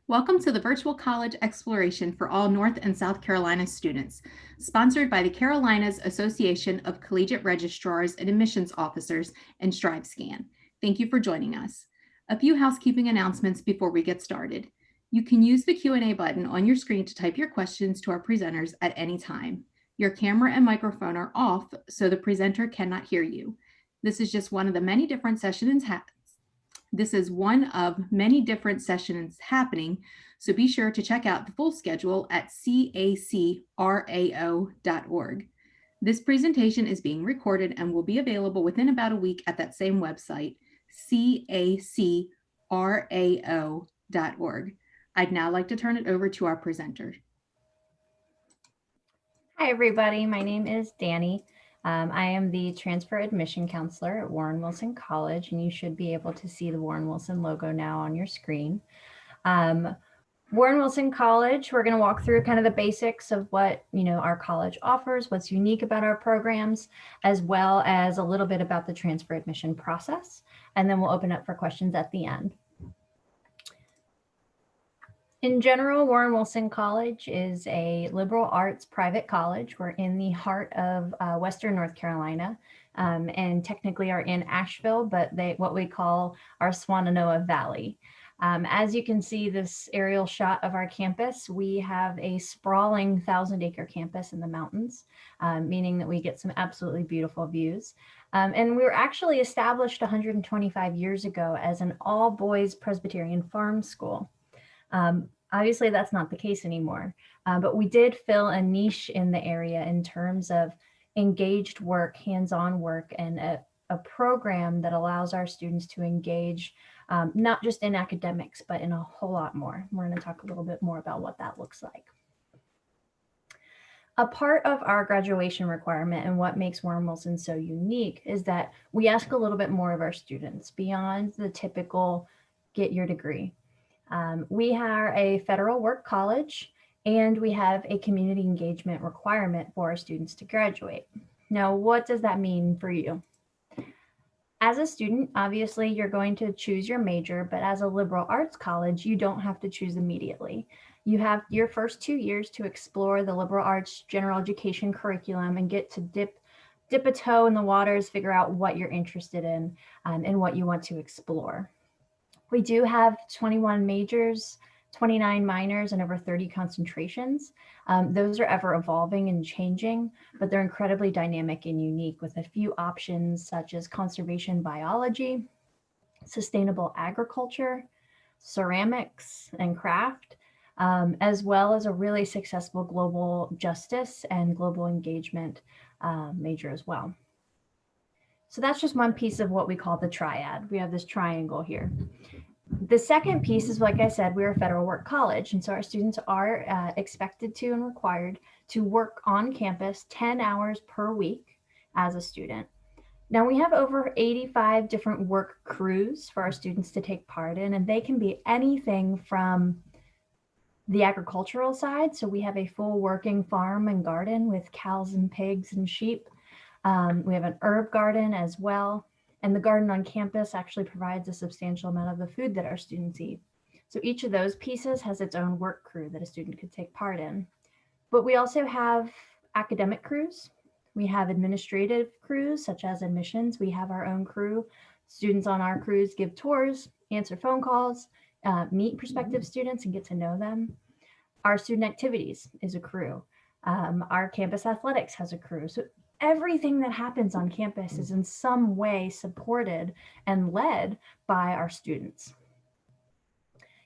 Welcome to the Virtual College Exploration for all North and South Carolina students, sponsored by the Carolinas Association of Collegiate Registrars and Admissions Officers and StriveScan. Thank you for joining us. A few housekeeping announcements before we get started. You can use the Q&A button on your screen to type your questions to our presenters at any time. Your camera and microphone are off, so the presenter cannot hear you. This is just one of many different sessions happening, so be sure to check out the full schedule at CACRAO.org. This presentation is being recorded and will be available within about a week at that same website, CACRAO.org. I'd now like to turn it over to our presenter. Hi, everybody. My name is Danny. I am the transfer admission counselor at Warren Wilson College, and you should be able to see the Warren Wilson logo now on your screen. Warren Wilson College, we're going to walk through kind of the basics of what our college offers, what's unique about our programs, as well as a little bit about the transfer admission process, and then we'll open up for questions at the end. In general, Warren Wilson College is a liberal arts private college. We're in the heart of Western North Carolina, and technically are in Asheville, but what we call our Swannanoa Valley. As you can see this aerial shot of our campus, we have a sprawling 1,000-acre campus in the mountains, meaning that we get some absolutely beautiful views. And we were actually established 125 years ago as an all-boys Presbyterian farm school. Obviously, that's not the case anymore, but we did fill a niche in the area in terms of engaged work, hands-on work, and a program that allows our students to engage not just in academics, but in a whole lot more. We're going to talk a little bit more about what that looks like. A part of our graduation requirement and what makes Warren Wilson so unique is that we ask a little bit more of our students beyond the typical get your degree. We are a federal work college, and we have a community engagement requirement for our students to graduate. Now, what does that mean for you? As a student, obviously, you're going to choose your major, but as a liberal arts college, you don't have to choose immediately. You have your first 2 years to explore the liberal arts general education curriculum and get to dip a toe in the waters, figure out what you're interested in, and what you want to explore. We do have 21 majors, 29 minors, and over 30 concentrations. Those are ever evolving and changing, but they're incredibly dynamic and unique with a few options such as conservation biology, sustainable agriculture, ceramics and craft, as well as a really successful global justice and global engagement major as well. So that's just one piece of what we call the triad. We have this triangle here. The second piece is, like I said, we're a federal work college, and so our students are expected to and required to work on campus 10 hours per week as a student. Now, we have over 85 different work crews for our students to take part in, and they can be anything from the agricultural side. So we have a full working farm and garden with cows and pigs and sheep. We have an herb garden as well. And the garden on campus actually provides a substantial amount of the food that our students eat. So each of those pieces has its own work crew that a student could take part in. But we also have academic crews. We have administrative crews, such as admissions. We have our own crew. Students on our crews give tours, answer phone calls, meet prospective students and get to know them. Our student activities is a crew. Our campus athletics has a crew. So everything that happens on campus is in some way supported and led by our students.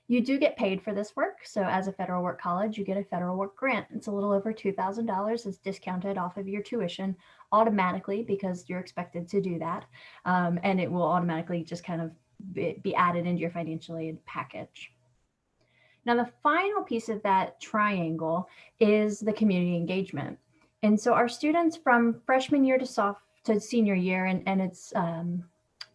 You do get paid for this work. So as a federal work college, you get a federal work grant. It's a little over $2,000. It's discounted off of your tuition automatically because you're expected to do that. And it will automatically just kind of be added into your financial aid package. Now, the final piece of that triangle is the community engagement. And so our students from freshman year to senior year, and it's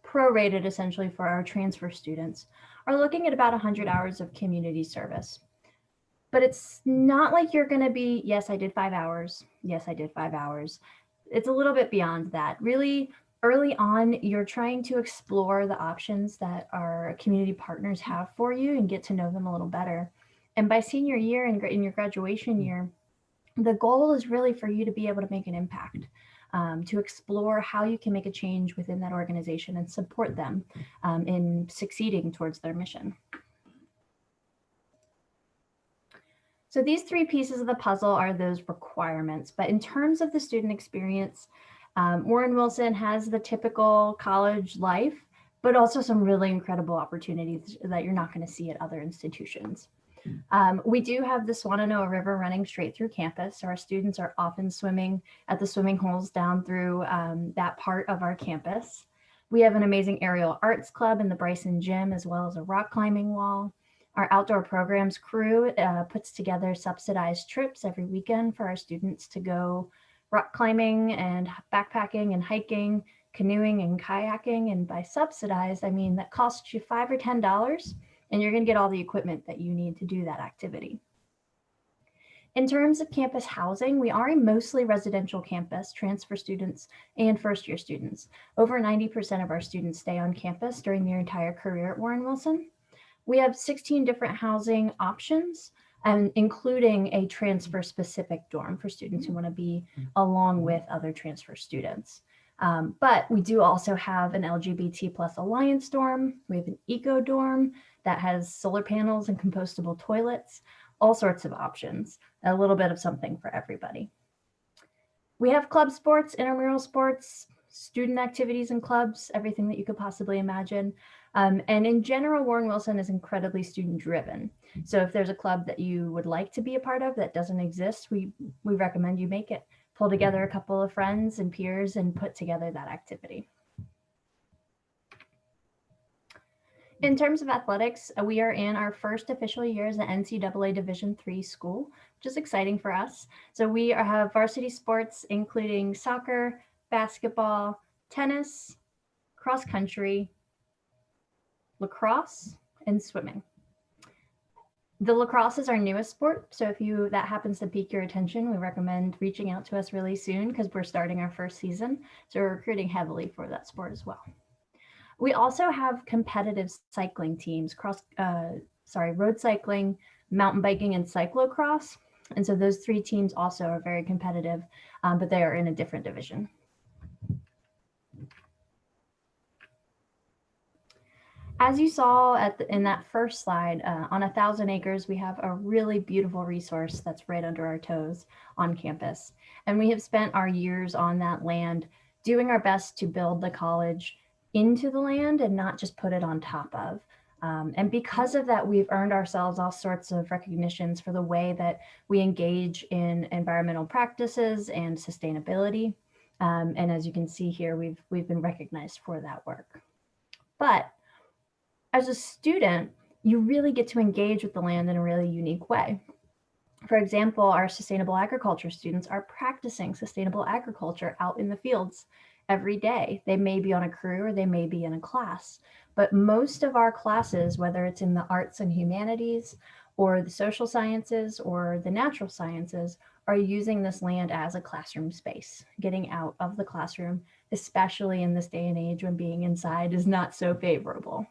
prorated essentially for our transfer students, are looking at about 100 hours of community service. But it's not like you're going to be, yes, I did 5 hours. Yes, I did 5 hours. It's a little bit beyond that. Really, Early on, you're trying to explore the options that our community partners have for you and get to know them a little better. And by senior year and in your graduation year, the goal is really for you to be able to make an impact, to explore how you can make a change within that organization and support them in succeeding towards their mission. So these three pieces of the puzzle are those requirements. But in terms of the student experience, Warren Wilson has the typical college life, but also some really incredible opportunities that you're not going to see at other institutions. We do have the Swannanoa River running straight through campus. So our students are often swimming at the swimming holes down through that part of our campus. We have an amazing aerial arts club in the Bryson Gym, as well as a rock climbing wall. Our outdoor programs crew puts together subsidized trips every weekend for our students to go rock climbing and backpacking and hiking, canoeing and kayaking. And by subsidized, I mean that costs you $5 or $10, and you're going to get all the equipment that you need to do that activity. In terms of campus housing, we are a mostly residential campus, transfer students and first-year students. Over 90% of our students stay on campus during their entire career at Warren Wilson. We have 16 different housing options, including a transfer-specific dorm for students who want to be along with other transfer students. But we do also have an LGBT plus Alliance dorm. We have an eco dorm that has solar panels and compostable toilets, all sorts of options, a little bit of something for everybody. We have club sports, intramural sports, student activities and clubs, everything that you could possibly imagine. And in general, Warren Wilson is incredibly student driven. So if there's a club that you would like to be a part of that doesn't exist, we recommend you make it. Pull together a couple of friends and peers and put together that activity. In terms of athletics, we are in our first official year as an NCAA Division III school, which is exciting for us. So we have varsity sports, including soccer, basketball, tennis, cross country, lacrosse, and swimming. The lacrosse is our newest sport. So if that happens to pique your attention, we recommend reaching out to us really soon because we're starting our first season. So we're recruiting heavily for that sport as well. We also have competitive cycling teams, road cycling, mountain biking, and cyclocross. And so those three teams also are very competitive, but they are in a different division. As you saw in that first slide, on 1,000 acres, we have a really beautiful resource that's right under our toes on campus. And we have spent our years on that land doing our best to build the college into the land and not just put it on top of. And because of that, we've earned ourselves all sorts of recognitions for the way that we engage in environmental practices and sustainability. And as you can see here, we've been recognized for that work. But as a student, you really get to engage with the land in a really unique way. For example, our sustainable agriculture students are practicing sustainable agriculture out in the fields every day. They may be on a crew or they may be in a class, but most of our classes, whether it's in the arts and humanities or the social sciences or the natural sciences, are using this land as a classroom space, getting out of the classroom, especially in this day and age when being inside is not so favorable.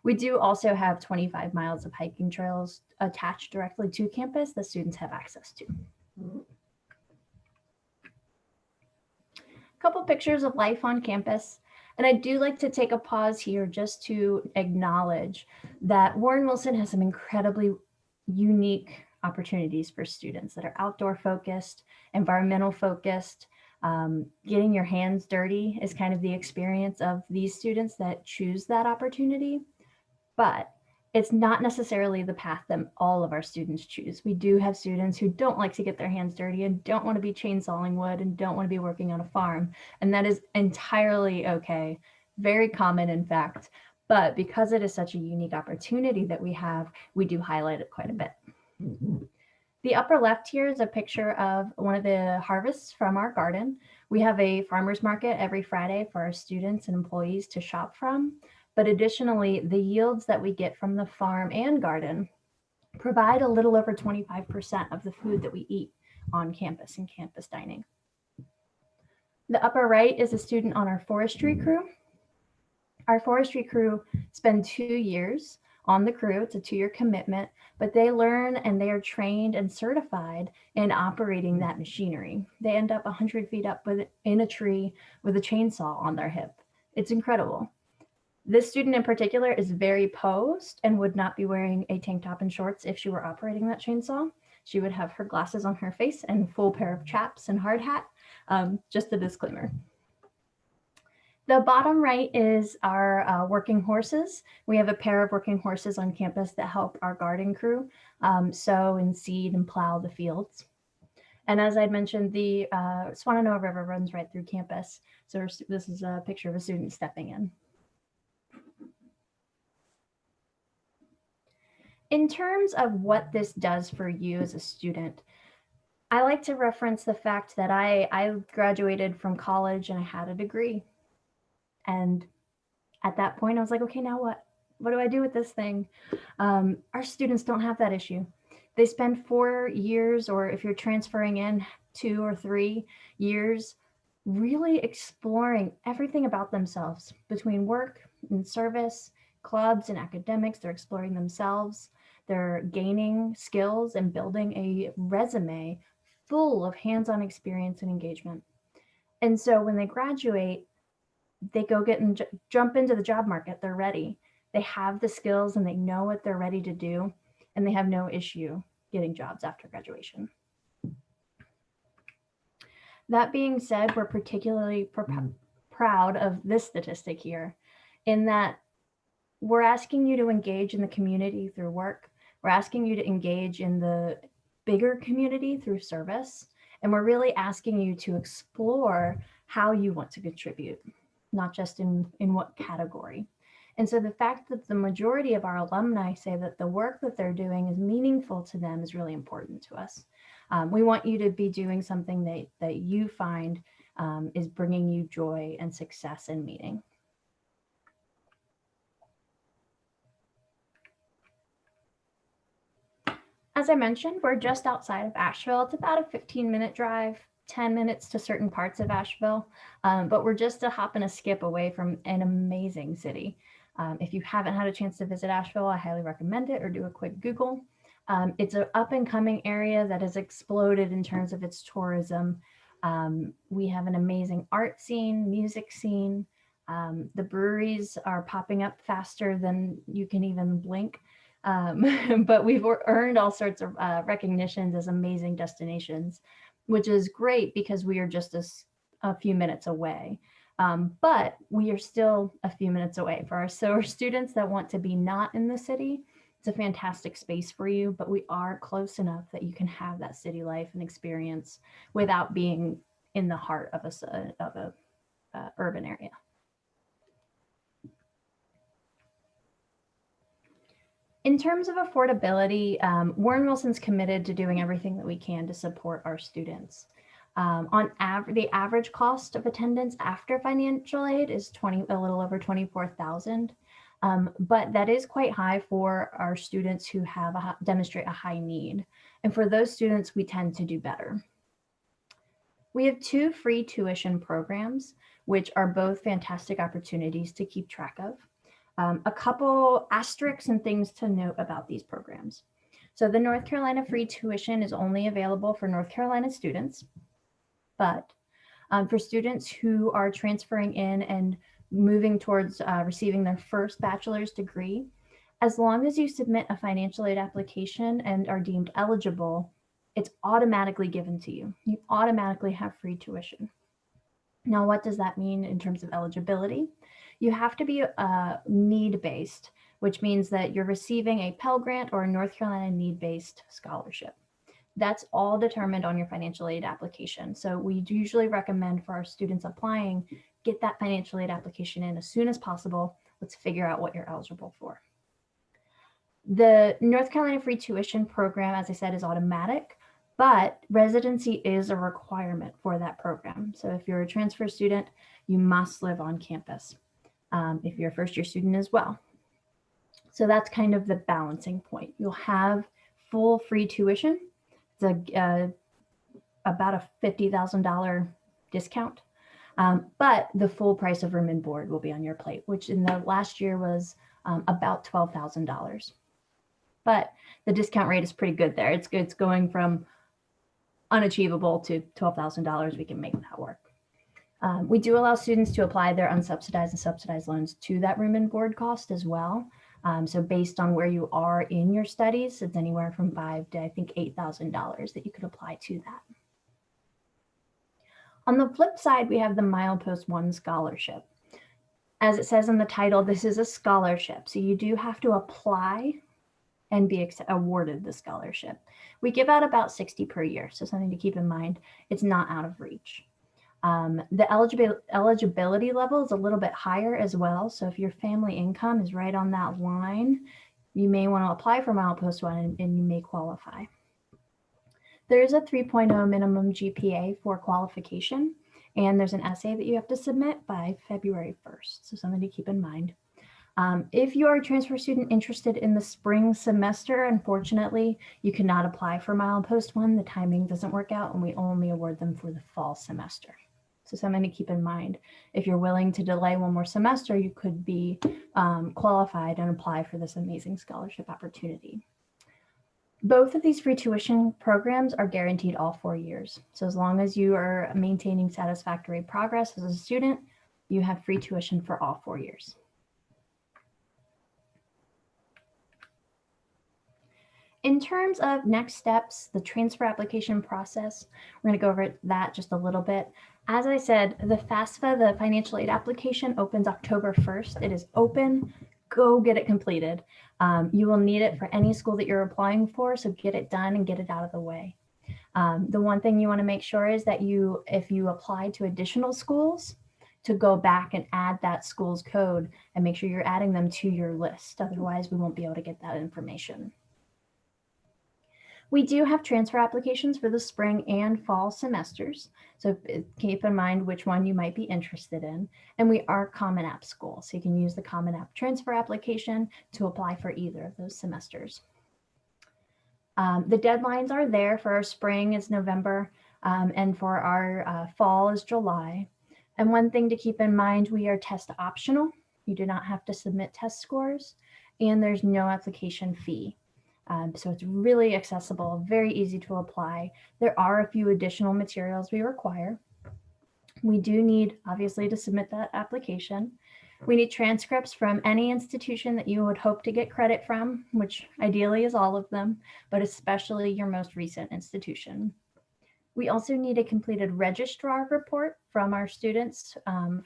We do also have 25 miles of hiking trails attached directly to campus that students have access to. A couple pictures of life on campus. And I do like to take a pause here just to acknowledge that Warren Wilson has some incredibly unique opportunities for students that are outdoor focused, environmental focused. Getting your hands dirty is kind of the experience of these students that choose that opportunity. But it's not necessarily the path that all of our students choose. We do have students who don't like to get their hands dirty and don't want to be chainsawing wood and don't want to be working on a farm. And that is entirely okay. Very common, in fact. But because it is such a unique opportunity that we have, we do highlight it quite a bit. The upper left here is a picture of one of the harvests from our garden. We have a farmer's market every Friday for our students and employees to shop from. But additionally, the yields that we get from the farm and garden provide a little over 25% of the food that we eat on campus and campus dining. The upper right is a student on our forestry crew. Our forestry crew spend 2 years on the crew. It's a 2-year commitment, but they learn and they are trained and certified in operating that machinery. They end up 100 feet up in a tree with a chainsaw on their hip. It's incredible. This student in particular is very posed and would not be wearing a tank top and shorts if she were operating that chainsaw. She would have her glasses on her face and full pair of chaps and hard hat. Just a disclaimer. The bottom right is our working horses. We have a pair of working horses on campus that help our garden crew sow and seed and plow the fields. And as I mentioned, the Swananoa River runs right through campus. So this is a picture of a student stepping in. In terms of what this does for you as a student, I like to reference the fact that I graduated from college and I had a degree. And at that point, I was like, okay, now what? What do I do with this thing? Our students don't have that issue. They spend 4 years, or if you're transferring in 2 or 3 years, really exploring everything about themselves between work and service, clubs and academics. They're exploring themselves. They're gaining skills and building a resume full of hands-on experience and engagement. And so when they graduate, they go get and jump into the job market. They're ready. They have the skills and they know what they're ready to do, and they have no issue getting jobs after graduation. That being said, we're particularly proud of this statistic here, in that we're asking you to engage in the community through work. We're asking you to engage in the bigger community through service. And we're really asking you to explore how you want to contribute, not just in what category. And so the fact that the majority of our alumni say that the work that they're doing is meaningful to them is really important to us. We want you to be doing something that you find is bringing you joy and success and meaning. As I mentioned, we're just outside of Asheville. It's about a 15-minute drive, 10 minutes to certain parts of Asheville, but we're just a hop and a skip away from an amazing city. If you haven't had a chance to visit Asheville, I highly recommend it, or do a quick Google. It's an up and coming area that has exploded in terms of its tourism. We have an amazing art scene, music scene. The breweries are popping up faster than you can even blink. But we've earned all sorts of recognitions as amazing destinations, which is great because we are just a few minutes away. But we are still a few minutes away for our students that want to be not in the city. It's a fantastic space for you, but we are close enough that you can have that city life and experience without being in the heart of a urban area. In terms of affordability, Warren Wilson's committed to doing everything that we can to support our students. The average cost of attendance after financial aid is a little over $24,000, but that is quite high for our students who demonstrate a high need. And for those students, we tend to do better. We have 2 free tuition programs, which are both fantastic opportunities to keep track of. A couple asterisks and things to note about these programs. So the North Carolina free tuition is only available for North Carolina students, but for students who are transferring in and moving towards receiving their first bachelor's degree, as long as you submit a financial aid application and are deemed eligible, it's automatically given to you. You automatically have free tuition. Now, what does that mean in terms of eligibility? You have to be need-based, which means that you're receiving a Pell Grant or a North Carolina need-based scholarship. That's all determined on your financial aid application. So we usually recommend for our students applying, get that financial aid application in as soon as possible. Let's figure out what you're eligible for. The North Carolina free tuition program, as I said, is automatic, but residency is a requirement for that program. So if you're a transfer student, you must live on campus. If you're a first-year student as well. So that's kind of the balancing point. You'll have full free tuition. It's about a $50,000 discount. But the full price of room and board will be on your plate, which in the last year was about $12,000. But the discount rate is pretty good there. It's going from unachievable to $12,000. We can make that work. We do allow students to apply their unsubsidized and subsidized loans to that room and board cost as well. So based on where you are in your studies, it's anywhere from $5,000 to I think $8,000 that you could apply to that. On the flip side, we have the Milepost One Scholarship. As it says in the title, this is a scholarship. So you do have to apply and be awarded the scholarship. We give out about 60 per year, so something to keep in mind. It's not out of reach. The eligibility level is a little bit higher as well. So if your family income is right on that line, you may want to apply for Milepost One and you may qualify. There is a 3.0 minimum GPA for qualification, and there's an essay that you have to submit by February 1st. So something to keep in mind. If you are a transfer student interested in the spring semester, unfortunately, you cannot apply for Milepost One. The timing doesn't work out, and we only award them for the fall semester. So something to keep in mind. If you're willing to delay one more semester, you could be qualified and apply for this amazing scholarship opportunity. Both of these free tuition programs are guaranteed all 4 years. So as long as you are maintaining satisfactory progress as a student, you have free tuition for all 4 years. In terms of next steps, the transfer application process, we're going to go over that just a little bit. As I said, the FAFSA, the financial aid application, opens October 1st. It is open. Go get it completed. You will need it for any school that you're applying for, so get it done and get it out of the way. The one thing you want to make sure is that if you apply to additional schools, to go back and add that school's code and make sure you're adding them to your list. Otherwise, we won't be able to get that information. We do have transfer applications for the spring and fall semesters. So keep in mind which one you might be interested in. And we are Common App school. So you can use the Common App transfer application to apply for either of those semesters. The deadlines are there. For our spring is November, and for our fall is July. And one thing to keep in mind, we are test optional. You do not have to submit test scores, and there's no application fee. So it's really accessible, very easy to apply. There are a few additional materials we require. We do need, obviously, to submit that application. We need transcripts from any institution that you would hope to get credit from, which ideally is all of them, but especially your most recent institution. We also need a completed registrar report from our students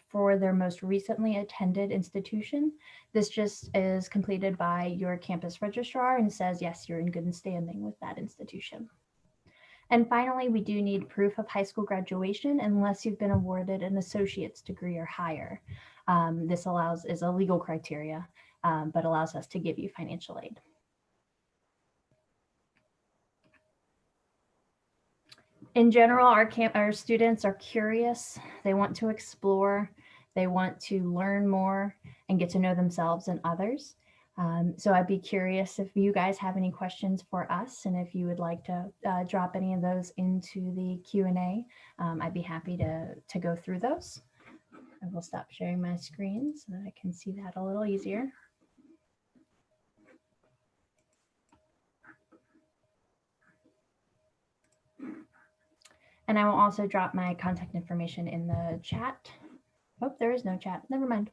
for their most recently attended institution. This just is completed by your campus registrar and says, yes, you're in good standing with that institution. And finally, we do need proof of high school graduation unless you've been awarded an associate's degree or higher. This is a legal criteria, but allows us to give you financial aid. In general, our students are curious. They want to explore. They want to learn more and get to know themselves and others. So I'd be curious if you guys have any questions for us, and if you would like to drop any of those into the Q&A, I'd be happy to go through those. I will stop sharing my screen so that I can see that a little easier. And I will also drop my contact information in the chat. Oh, there is no chat. Never mind.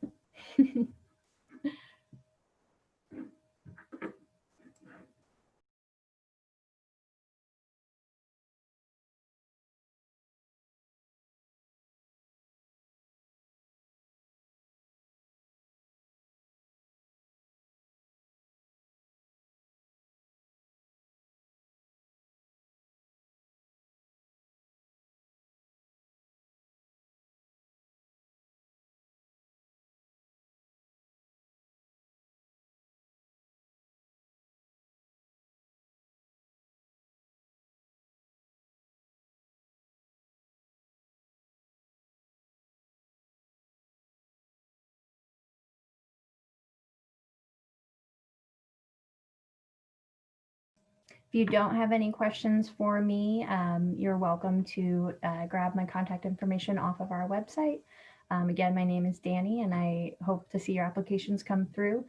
If you don't have any questions for me, you're welcome to grab my contact information off of our website. Again, my name is Danny, and I hope to see your applications come through.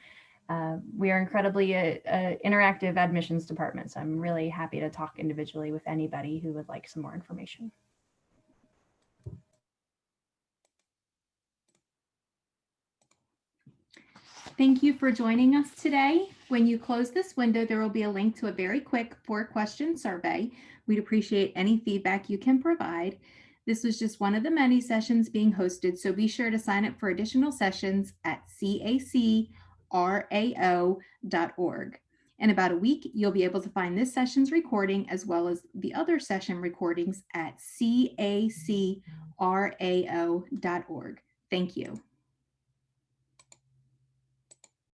We are incredibly interactive admissions department, so I'm really happy to talk individually with anybody who would like some more information. Thank you for joining us today. When you close this window, there will be a link to a very quick 4-question survey. We'd appreciate any feedback you can provide. This was just one of the many sessions being hosted, so be sure to sign up for additional sessions at CACRAO.org. In about a week, you'll be able to find this session's recording as well as the other session recordings at CACRAO.org. Thank you.